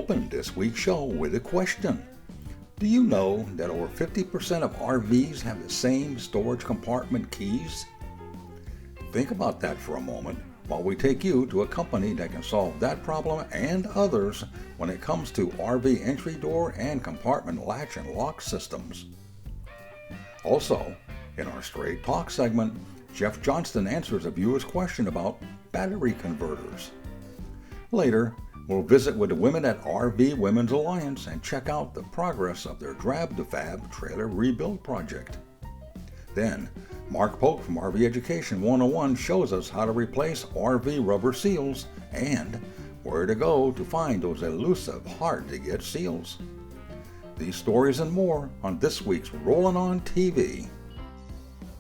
open this week's show with a question. Do you know that over 50% of RVs have the same storage compartment keys? Think about that for a moment while we take you to a company that can solve that problem and others when it comes to RV entry door and compartment latch and lock systems. Also, in our Straight Talk segment, Jeff Johnston answers a viewer's question about battery converters. Later, we'll visit with the women at RV Women's Alliance and check out the progress of their Drab to Fab trailer rebuild project. Then, Mark Polk from RV Education 101 shows us how to replace RV rubber seals and where to go to find those elusive, hard-to-get seals. These stories and more on this week's Rollin' On TV.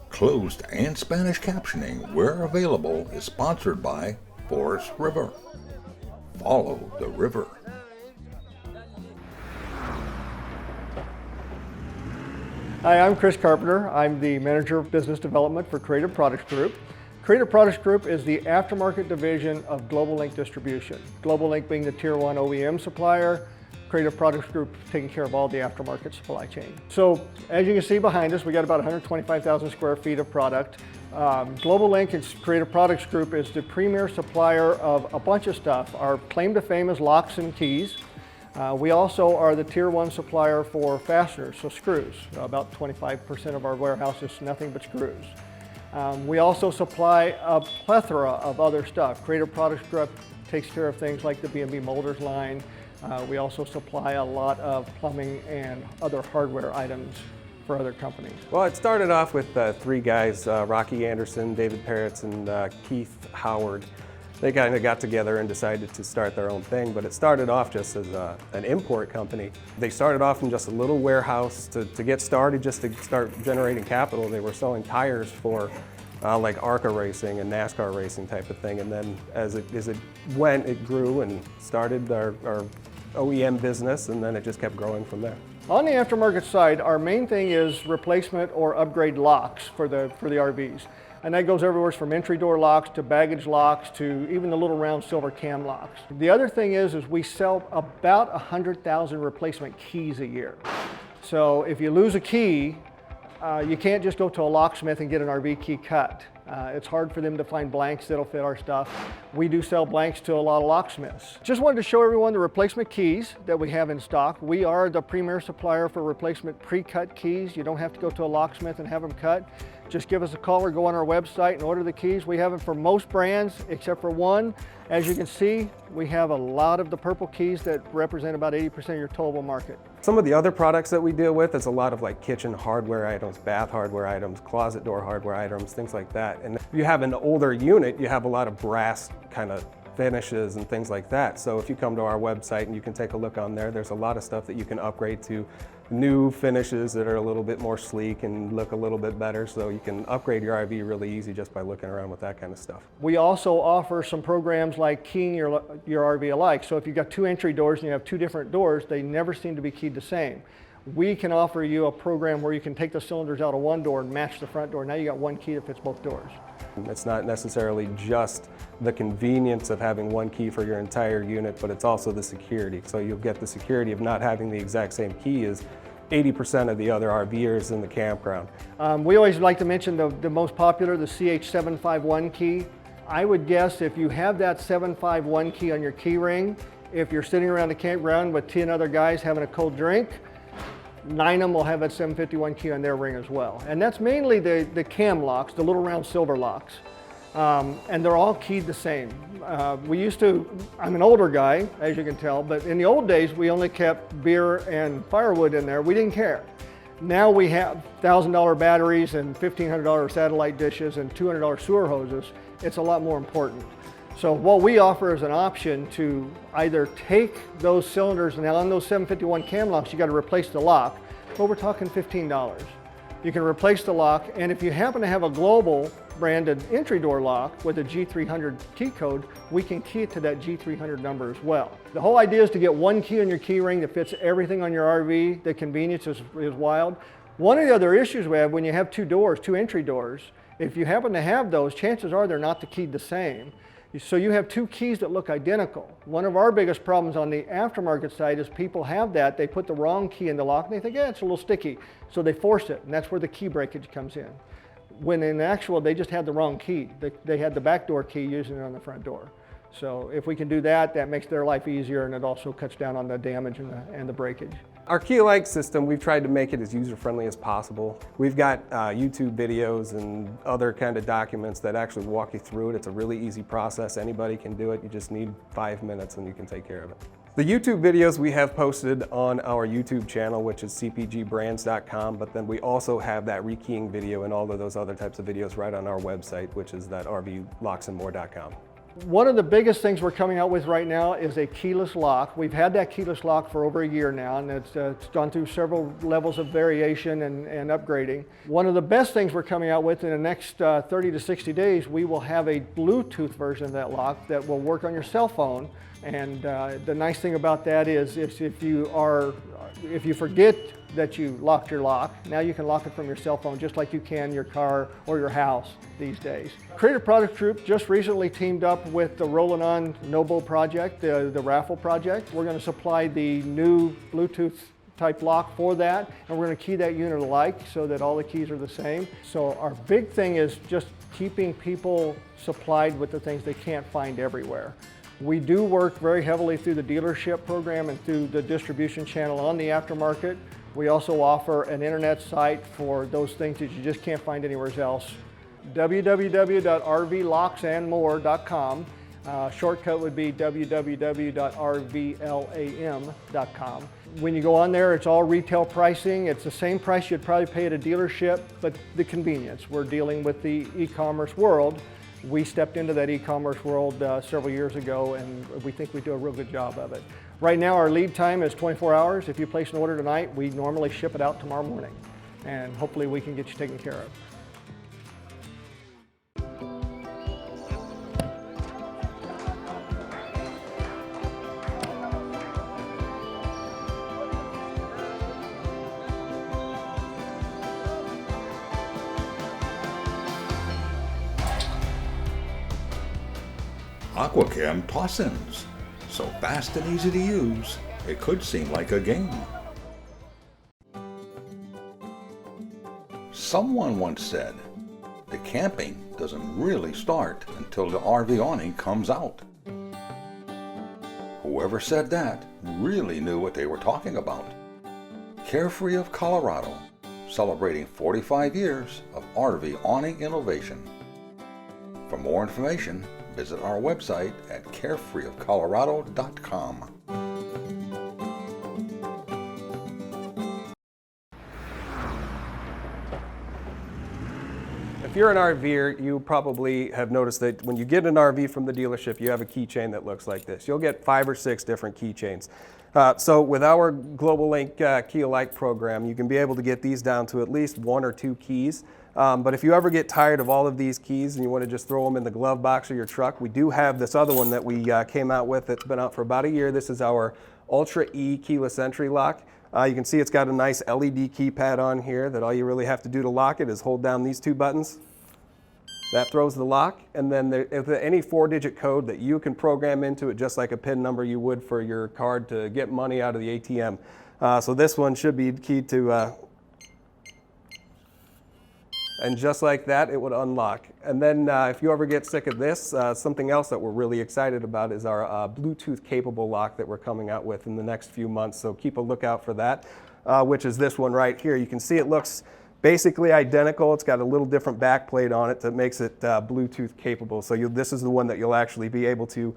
Closed and Spanish captioning, where available, is sponsored by Forest River. Follow the river. Hi, I'm Chris Carpenter. I'm the Manager of Business Development for Creative Products Group. Creative Products Group is the aftermarket division of Global Link Distribution. Global Link being the Tier 1 OEM supplier, Creative Products Group taking care of all the aftermarket supply chain. So as you can see behind us, we got about 125,000 square feet of product. Global Link and Creative Products Group is the premier supplier of a bunch of stuff. Our claim to fame is locks and keys. We also are the Tier 1 supplier for fasteners, so screws. About 25% of our warehouse is nothing but screws. We also supply a plethora of other stuff. Creative Products Group takes care of things like the B&B Molders line. We also supply a lot of plumbing and other hardware items for other companies. Well, it started off with three guys, Rocky Anderson, David Peretz, and Keith Howard. They kind of got together and decided to start their own thing, but it started off just as an import company. They started off in just a little warehouse to get started, just to start generating capital. They were selling tires for like ARCA racing and NASCAR racing type of thing, and then as it went, it grew and started our OEM business, and then it just kept growing from there. On the aftermarket side, our main thing is replacement or upgrade locks for the RVs. And that goes everywhere from entry door locks to baggage locks to even the little round silver cam locks. The other thing is we sell about 100,000 replacement keys a year. So if you lose a key, you can't just go to a locksmith and get an RV key cut. It's hard for them to find blanks that'll fit our stuff. We do sell blanks to a lot of locksmiths. Just wanted to show everyone the replacement keys that we have in stock. We are the premier supplier for replacement pre-cut keys. You don't have to go to a locksmith and have them cut. Just give us a call or go on our website and order the keys. We have them for most brands except for one. As you can see, we have a lot of the purple keys that represent about 80% of your towable market. Some of the other products that we deal with is a lot of like kitchen hardware items, bath hardware items, closet door hardware items, things like that. And if you have an older unit, you have a lot of brass kind of finishes and things like that. So if you come to our website and you can take a look on there, there's a lot of stuff that you can upgrade to new finishes that are a little bit more sleek and look a little bit better. So you can upgrade your RV really easy just by looking around with that kind of stuff. We also offer some programs like keying your RV alike. So if you've got two entry doors and you have two different doors, they never seem to be keyed the same. We can offer you a program where you can take the cylinders out of one door and match the front door. Now you got one key that fits both doors. It's not necessarily just the convenience of having one key for your entire unit, but it's also the security. So you'll get the security of not having the exact same key as 80% of the other RVers in the campground. We always like to mention the most popular, the CH751 key. I would guess if you have that 751 key on your key ring, if you're sitting around the campground with 10 other guys having a cold drink, 9 of them will have that 751 key on their ring as well. And that's mainly the cam locks, the little round silver locks. And they're all keyed the same. I'm an older guy, as you can tell, but in the old days, we only kept beer and firewood in there. We didn't care. Now we have $1,000 batteries and $1,500 satellite dishes and $200 sewer hoses. It's a lot more important. So what we offer is an option to either take those cylinders, and now on those 751 cam locks, you got to replace the lock, but we're talking $15. You can replace the lock, and if you happen to have a global branded entry door lock with a G300 key code, we can key it to that G300 number as well. The whole idea is to get one key on your key ring that fits everything on your RV. The convenience is wild. One of the other issues we have when you have two doors, two entry doors, if you happen to have those, chances are they're not keyed the same. So you have two keys that look identical. One of our biggest problems on the aftermarket side is people have that, they put the wrong key in the lock and they think, yeah, it's a little sticky. So they force it, and that's where the key breakage comes in. When in actual, they just had the wrong key. They had the back door key using it on the front door. So if we can do that, that makes their life easier, and it also cuts down on the damage and the breakage. Our key-alike system, we've tried to make it as user-friendly as possible. We've got YouTube videos and other kind of documents that actually walk you through it. It's a really easy process. Anybody can do it. You just need 5 minutes and you can take care of it. The YouTube videos we have posted on our YouTube channel, which is cpgbrands.com, but then we also have that rekeying video and all of those other types of videos right on our website, which is that rvlocksandmore.com. One of the biggest things we're coming out with right now is a keyless lock. We've had that keyless lock for over a year now, and it's gone through several levels of variation and upgrading. One of the best things we're coming out with in the next 30 to 60 days, we will have a Bluetooth version of that lock that will work on your cell phone. And the nice thing about that is if you forget that you locked your lock, now you can lock it from your cell phone just like you can your car or your house these days. Creative Product Group just recently teamed up with the Rollin' On Noble project, the raffle project. We're going to supply the new Bluetooth type lock for that, and we're going to key that unit alike so that all the keys are the same. So our big thing is just keeping people supplied with the things they can't find everywhere. We do work very heavily through the dealership program and through the distribution channel on the aftermarket. We also offer an internet site for those things that you just can't find anywhere else. www.rvlocksandmore.com. Shortcut would be www.rvlam.com. When you go on there, it's all retail pricing. It's the same price you'd probably pay at a dealership, but the convenience. We're dealing with the e-commerce world. We stepped into that e-commerce world several years ago, and we think we do a real good job of it. Right now, our lead time is 24 hours. If you place an order tonight, we normally ship it out tomorrow morning, and hopefully we can get you taken care of. Aquachem toss-ins. So fast and easy to use, it could seem like a game. Someone once said, the camping doesn't really start until the RV awning comes out. Whoever said that really knew what they were talking about. Carefree of Colorado, celebrating 45 years of RV awning innovation. For more information, visit our website at carefreeofcolorado.com. If you're an RVer, you probably have noticed that when you get an RV from the dealership, you have a keychain that looks like this. You'll get 5 or 6 different keychains. So with our Global Link Key-alike program, you can be able to get these down to at least 1 or 2 keys. But if you ever get tired of all of these keys and you want to just throw them in the glove box of your truck, we do have this other one that we came out with that's been out for about a year. This is our Ultra E keyless entry lock. You can see it's got a nice LED keypad on here that all you really have to do to lock it is hold down these 2 buttons. That throws the lock, and then if any 4-digit code that you can program into it just like a PIN number you would for your card to get money out of the ATM. So this one should be keyed to and just like that, it would unlock. And then if you ever get sick of this, something else that we're really excited about is our Bluetooth capable lock that we're coming out with in the next few months. So keep a lookout for that, which is this one right here. You can see it looks basically identical. It's got a little different back plate on it that makes it Bluetooth capable. So this is the one that you'll actually be able to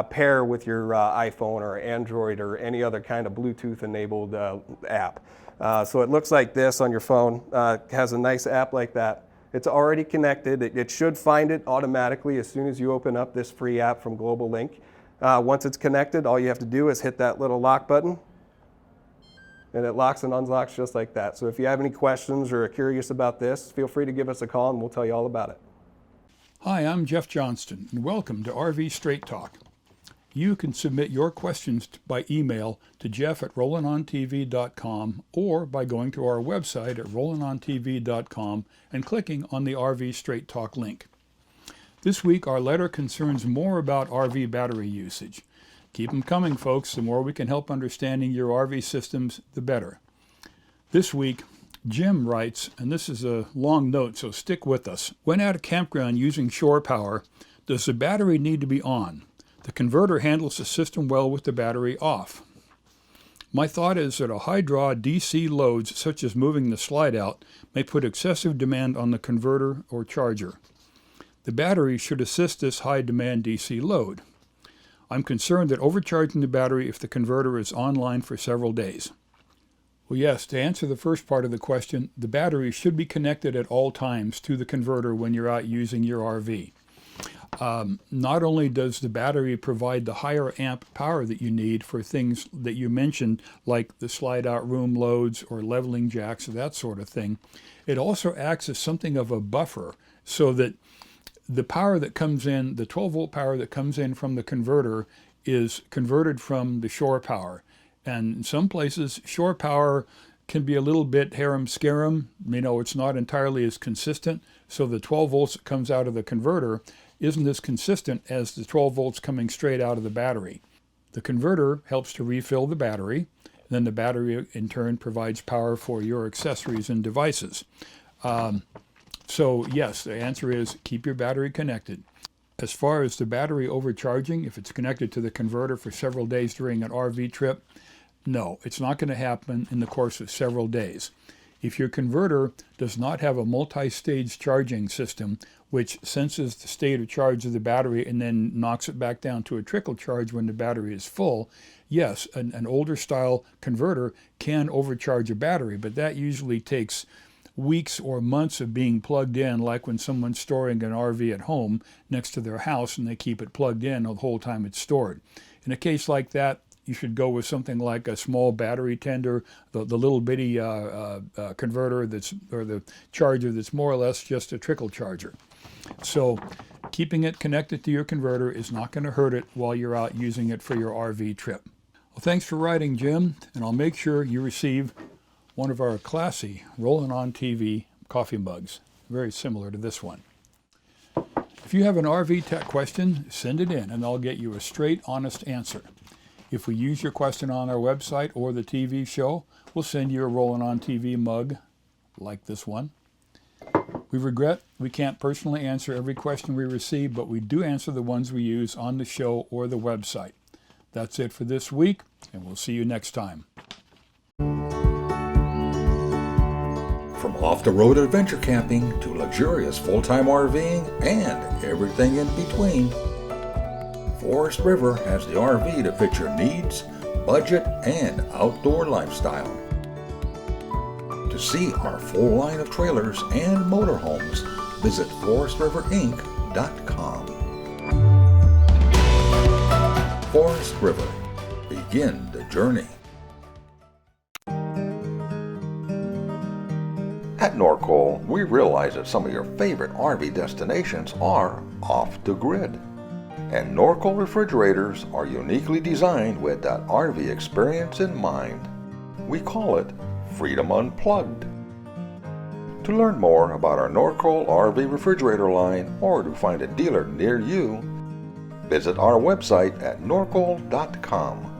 pair with your iPhone or Android or any other kind of Bluetooth enabled app. So it looks like this on your phone. It has a nice app like that. It's already connected. It should find it automatically as soon as you open up this free app from Global Link. Once it's connected, all you have to do is hit that little lock button, and it locks and unlocks just like that. So if you have any questions or are curious about this, feel free to give us a call and we'll tell you all about it. Hi, I'm Jeff Johnston, and welcome to RV Straight Talk. You can submit your questions by email to jeff@rollinontv.com or by going to our website at rollinontv.com and clicking on the RV Straight Talk link. This week, our letter concerns more about RV battery usage. Keep them coming, folks. The more we can help understanding your RV systems, the better. This week, Jim writes, and this is a long note, so stick with us. When at a campground using shore power, does the battery need to be on? The converter handles the system well with the battery off. My thought is that a high-draw DC loads, such as moving the slide out, may put excessive demand on the converter or charger. The battery should assist this high-demand DC load. I'm concerned that overcharging the battery if the converter is online for several days. Well, yes, to answer the first part of the question, the battery should be connected at all times to the converter when you're out using your RV. Not only does the battery provide the higher amp power that you need for things that you mentioned, like the slide-out room loads or leveling jacks or that sort of thing, it also acts as something of a buffer so that the power that comes in, the 12-volt power that comes in from the converter, is converted from the shore power. And in some places, shore power can be a little bit harum-scarum. It's not entirely as consistent. So the 12 volts that comes out of the converter isn't as consistent as the 12 volts coming straight out of the battery. The converter helps to refill the battery. Then the battery, in turn, provides power for your accessories and devices. So yes, the answer is keep your battery connected. As far as the battery overcharging, if it's connected to the converter for several days during an RV trip, no, it's not going to happen in the course of several days. If your converter does not have a multi-stage charging system, which senses the state of charge of the battery and then knocks it back down to a trickle charge when the battery is full, yes, an older style converter can overcharge a battery, but that usually takes weeks or months of being plugged in, like when someone's storing an RV at home next to their house and they keep it plugged in the whole time it's stored. In a case like that, you should go with something like a small battery tender, the little bitty converter or the charger that's more or less just a trickle charger. So keeping it connected to your converter is not going to hurt it while you're out using it for your RV trip. Well, thanks for writing, Jim, and I'll make sure you receive one of our classy Rolling on TV coffee mugs, very similar to this one. If you have an RV tech question, send it in and I'll get you a straight, honest answer. If we use your question on our website or the TV show, we'll send you a Rolling on TV mug like this one. We regret we can't personally answer every question we receive, but we do answer the ones we use on the show or the website. That's it for this week, and we'll see you next time. From off-the-road adventure camping to luxurious full-time RVing and everything in between, Forest River has the RV to fit your needs, budget, and outdoor lifestyle. To see our full line of trailers and motorhomes, visit forestriverinc.com. Forest River. Begin the journey. At Norcoal, we realize that some of your favorite RV destinations are off the grid. And Norcoal refrigerators are uniquely designed with that RV experience in mind. We call it Freedom Unplugged. To learn more about our Norcoal RV refrigerator line or to find a dealer near you, visit our website at norcoal.com.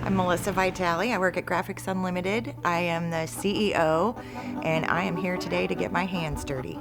I'm Melissa Vitale. I work at Graphics Unlimited. I am the CEO, and I am here today to get my hands dirty.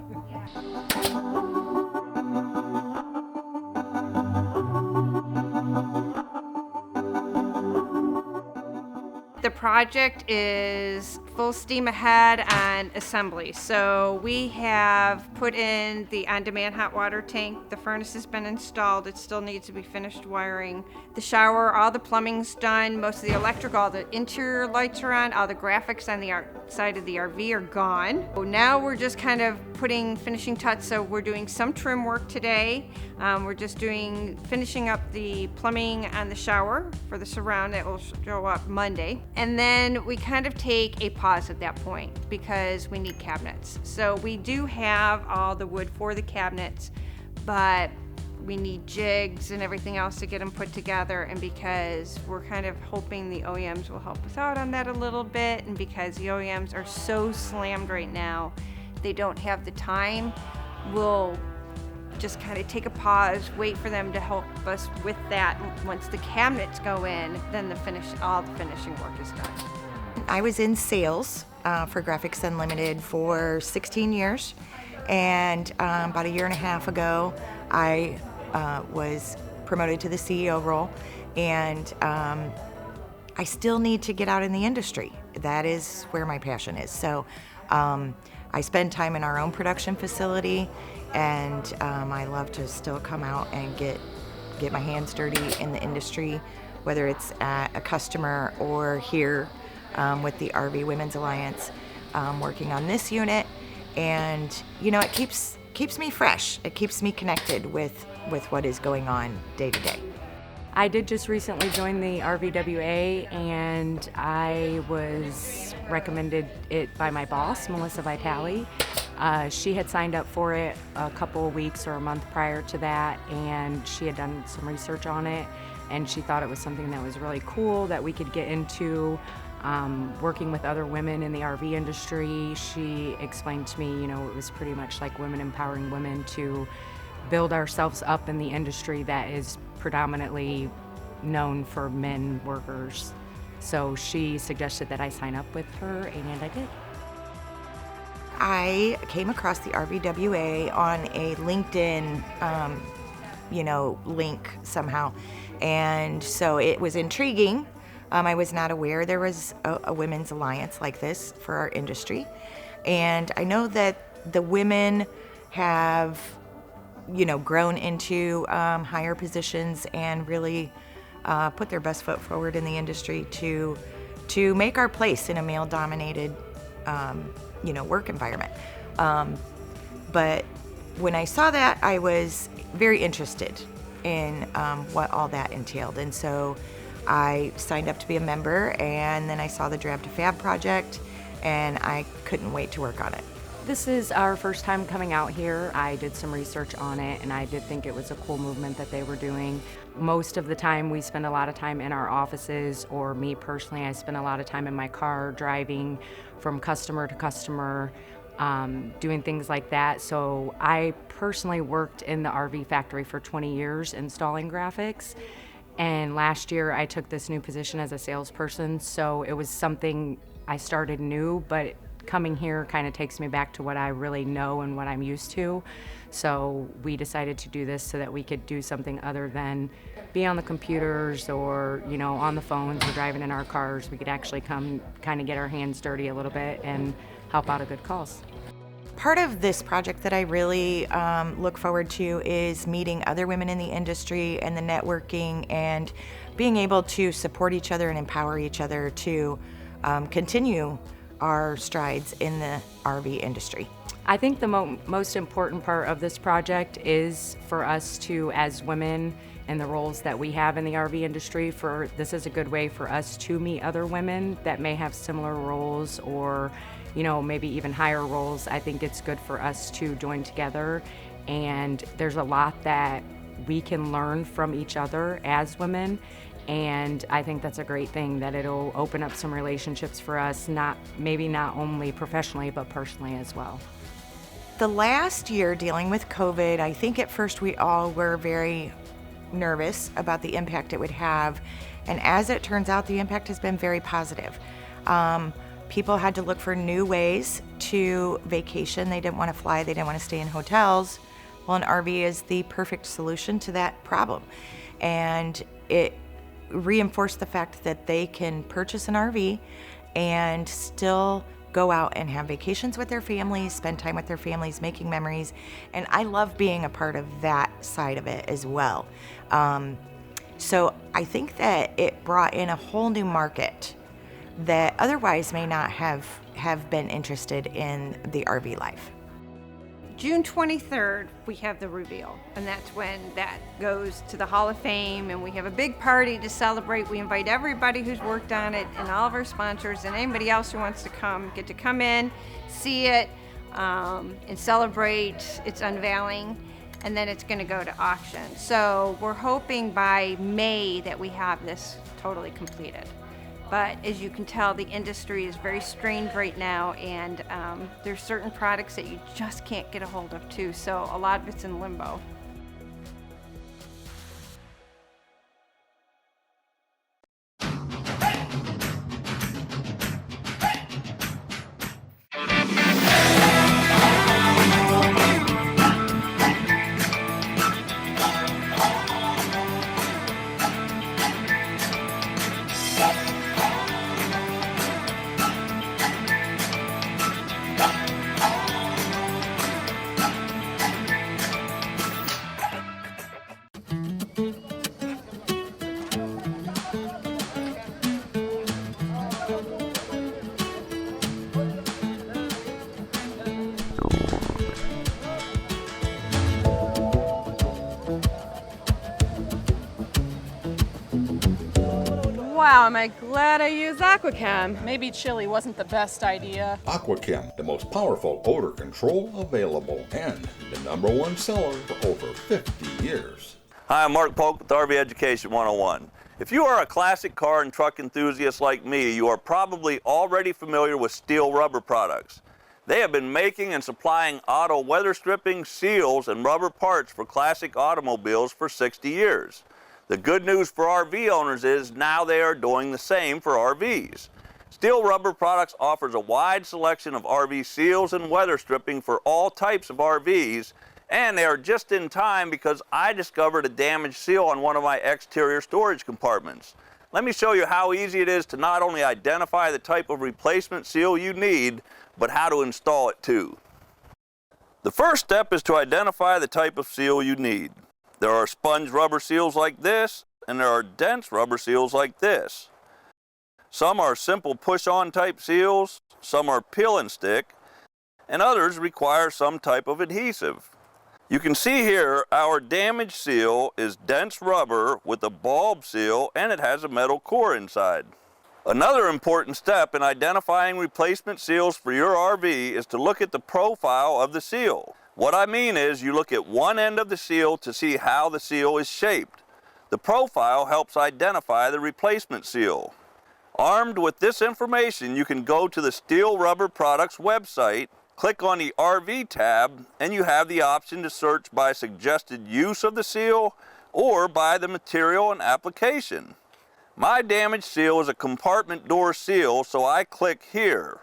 The project is full steam ahead on assembly. So we have put in the on-demand hot water tank. The furnace has been installed. It still needs to be finished wiring. The shower, all the plumbing's done. Most of the electric, all the interior lights are on. All the graphics on the outside of the RV are gone. So now we're just kind of finishing touches. So we're doing some trim work today. We're just finishing up the plumbing on the shower for the surround. That will show up Monday. And then we kind of take a pause at that point because we need cabinets. So we do have all the wood for the cabinets, but we need jigs and everything else to get them put together, and because we're kind of hoping the OEMs will help us out on that a little bit, and because the OEMs are so slammed right now, they don't have the time, we'll just kind of take a pause, wait for them to help us with that. Once the cabinets go in, then all the finishing work is done. I was in sales for Graphics Unlimited for 16 years, and about a year and a half ago, I was promoted to the CEO role, and I still need to get out in the industry. That is where my passion is. So I spend time in our own production facility, and I love to still come out and get my hands dirty in the industry, whether it's at a customer or here with the RV Women's Alliance, working on this unit. And you know, it keeps me fresh. It keeps me connected with what is going on day to day. I did just recently join the RVWA, and I was recommended it by my boss, Melissa Vitale. She had signed up for it a couple of weeks or a month prior to that, and she had done some research on it, and she thought it was something that was really cool that we could get into. Working with other women in the RV industry, she explained to me, you know, it was pretty much like women empowering women to build ourselves up in the industry that is predominantly known for men workers. So she suggested that I sign up with her, and I did. I came across the RVWA on a LinkedIn, link somehow, and so it was intriguing. I was not aware there was a women's alliance like this for our industry, and I know that the women have, grown into higher positions and really put their best foot forward in the industry to make our place in a male-dominated, work environment. But when I saw that, I was very interested in what all that entailed, and so I signed up to be a member, and then I saw the Drab to Fab project, and I couldn't wait to work on it. This is our first time coming out here. I did some research on it, and I did think it was a cool movement that they were doing. Most of the time we spend a lot of time in our offices, or me personally, I spend a lot of time in my car driving from customer to customer, doing things like that. So I personally worked in the RV factory for 20 years installing graphics. And last year I took this new position as a salesperson, so it was something I started new, but coming here kind of takes me back to what I really know and what I'm used to. So we decided to do this so that we could do something other than be on the computers or, on the phones or driving in our cars. We could actually come kind of get our hands dirty a little bit and help out a good cause. Part of this project that I really look forward to is meeting other women in the industry and the networking and being able to support each other and empower each other to continue our strides in the RV industry. I think the most important part of this project is for us to, as women in the roles that we have in the RV industry, this is a good way for us to meet other women that may have similar roles or maybe even higher roles. I think it's good for us to join together, and there's a lot that we can learn from each other as women, and I think that's a great thing, that it'll open up some relationships for us, not only professionally, but personally as well. The last year dealing with COVID, I think at first we all were very nervous about the impact it would have, and as it turns out, the impact has been very positive. People had to look for new ways to vacation. They didn't want to fly, they didn't want to stay in hotels. Well, an RV is the perfect solution to that problem. And it reinforced the fact that they can purchase an RV and still go out and have vacations with their families, spend time with their families, making memories. And I love being a part of that side of it as well. So I think that it brought in a whole new market that otherwise may not have been interested in the RV life. June 23rd, we have the reveal, and that's when that goes to the Hall of Fame, and we have a big party to celebrate. We invite everybody who's worked on it and all of our sponsors and anybody else who wants to get to come in, see it, and celebrate its unveiling. and then it's going to go to auction. So we're hoping by May that we have this totally completed. But as you can tell, the industry is very strained right now, and there's certain products that you just can't get a hold of too, so a lot of it's in limbo. Wow, am I glad I used Aquachem. Maybe chili wasn't the best idea. Aquachem, the most powerful odor control available and the #1 seller for over 50 years. Hi, I'm Mark Polk with RV Education 101. If you are a classic car and truck enthusiast like me, you are probably already familiar with Steel Rubber products. They have been making and supplying auto weather stripping, seals, and rubber parts for classic automobiles for 60 years. The good news for RV owners is now they are doing the same for RVs. Steel Rubber Products offers a wide selection of RV seals and weather stripping for all types of RVs, and they are just in time because I discovered a damaged seal on one of my exterior storage compartments. Let me show you how easy it is to not only identify the type of replacement seal you need, but how to install it too. The first step is to identify the type of seal you need. There are sponge rubber seals like this, and there are dense rubber seals like this. Some are simple push-on type seals, some are peel and stick, and others require some type of adhesive. You can see here our damaged seal is dense rubber with a bulb seal, and it has a metal core inside. Another important step in identifying replacement seals for your RV is to look at the profile of the seal. What I mean is you look at one end of the seal to see how the seal is shaped. The profile helps identify the replacement seal. Armed with this information, you can go to the Steel Rubber Products website, click on the RV tab, and you have the option to search by suggested use of the seal or by the material and application. My damaged seal is a compartment door seal, so I click here.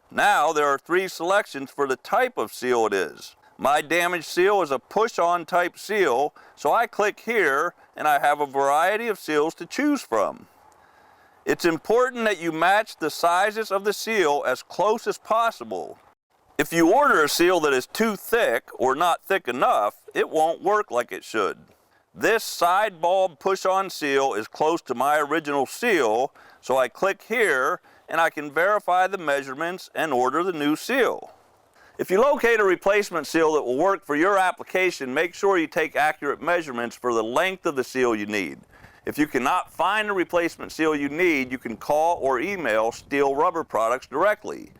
Now there are 3 selections for the type of seal it is. My damaged seal is a push-on type seal, so I click here and I have a variety of seals to choose from. It's important that you match the sizes of the seal as close as possible. If you order a seal that is too thick or not thick enough, it won't work like it should. This side bulb push-on seal is close to my original seal, so I click here and I can verify the measurements and order the new seal. If you locate a replacement seal that will work for your application, make sure you take accurate measurements for the length of the seal you need. If you cannot find the replacement seal you need, you can call or email Steel Rubber Products directly.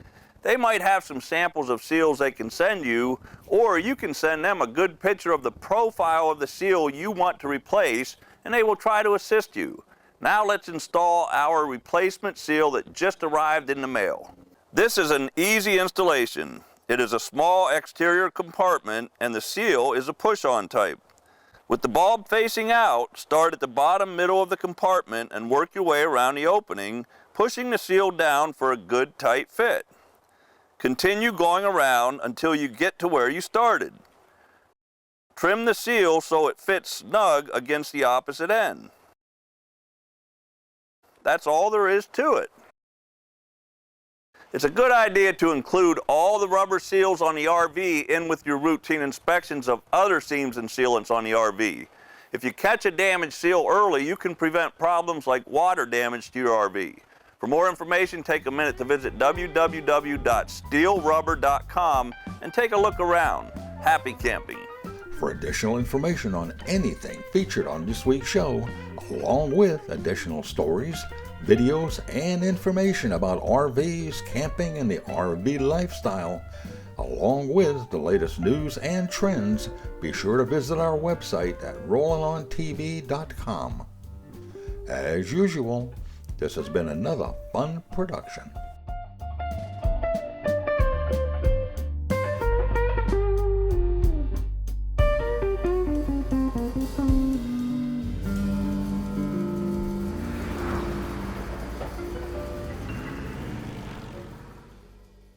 They might have some samples of seals they can send you, or you can send them a good picture of the profile of the seal you want to replace, and they will try to assist you. Now let's install our replacement seal that just arrived in the mail. This is an easy installation. It is a small exterior compartment, and the seal is a push-on type. With the bulb facing out, start at the bottom middle of the compartment and work your way around the opening, pushing the seal down for a good tight fit. Continue going around until you get to where you started. Trim the seal so it fits snug against the opposite end. That's all there is to it. It's a good idea to include all the rubber seals on the RV in with your routine inspections of other seams and sealants on the RV. If you catch a damaged seal early, you can prevent problems like water damage to your RV. For more information, take a minute to visit www.steelrubber.com and take a look around. Happy camping. For additional information on anything featured on this week's show, along with additional stories, videos, and information about RVs, camping, and the RV lifestyle, Along with the latest news and trends, be sure to visit our website at rollingontv.com. As usual, this has been another fun production.